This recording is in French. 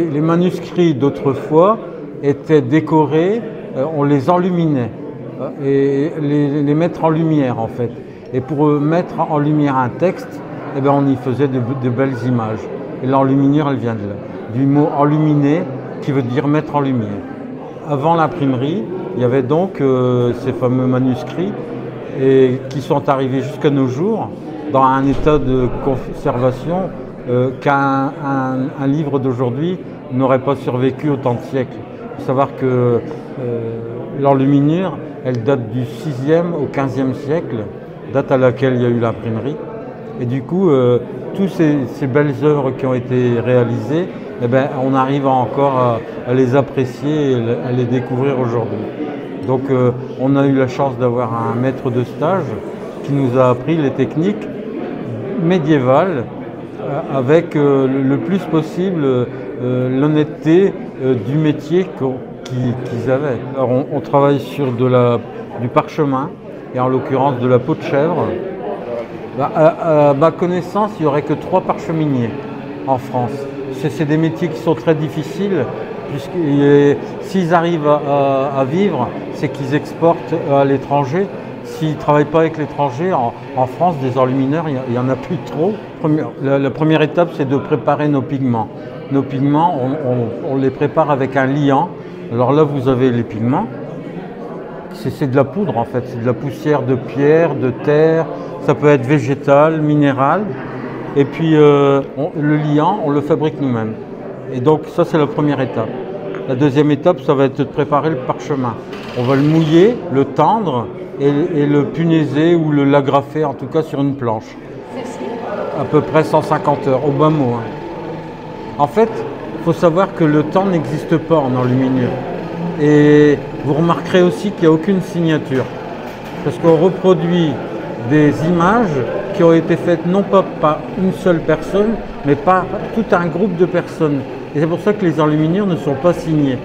les manuscrits d'autrefois étaient décorés, on les enluminait et les mettre en lumière en fait. Et pour mettre en lumière un texte, eh bien, on y faisait de belles images. Et l'enluminure, elle vient de là, du mot enluminer qui veut dire mettre en lumière. Avant l'imprimerie, il y avait donc ces fameux manuscrits qui sont arrivés jusqu'à nos jours dans un état de conservation qu'un livre d'aujourd'hui n'aurait pas survécu autant de siècles. Il faut savoir que l'enluminure, elle date du 6e au 15e siècle, date à laquelle il y a eu l'imprimerie. Et du coup, toutes ces belles œuvres qui ont été réalisées, eh bien, on arrive encore à les apprécier et à les découvrir aujourd'hui. Donc on a eu la chance d'avoir un maître de stage qui nous a appris les techniques médiévales avec le plus possible l'honnêteté du métier qu'ils avaient. Alors on travaille sur du parchemin et en l'occurrence de la peau de chèvre. À ma connaissance, il n'y aurait que 3 parcheminiers en France. C'est des métiers qui sont très difficiles, puisque s'ils arrivent à vivre, c'est qu'ils exportent à l'étranger. S'ils ne travaillent pas avec l'étranger, en France, des enlumineurs, il n'y en a plus trop. La première étape, c'est de préparer nos pigments. Nos pigments, on les prépare avec un liant. Alors là, vous avez les pigments. C'est de la poudre en fait, c'est de la poussière de pierre, de terre, ça peut être végétal, minéral. Et puis le liant, on le fabrique nous-mêmes. Et donc ça c'est la première étape. La deuxième étape, ça va être de préparer le parchemin. On va le mouiller, le tendre et le punaiser ou l'agrafer en tout cas sur une planche. À peu près 150 heures, au bas mot. En fait, il faut savoir que le temps n'existe pas en enluminure. Et vous remarquerez aussi qu'il n'y a aucune signature. Parce qu'on reproduit des images qui ont été faites non pas par une seule personne, mais par tout un groupe de personnes. Et c'est pour ça que les enluminures ne sont pas signées.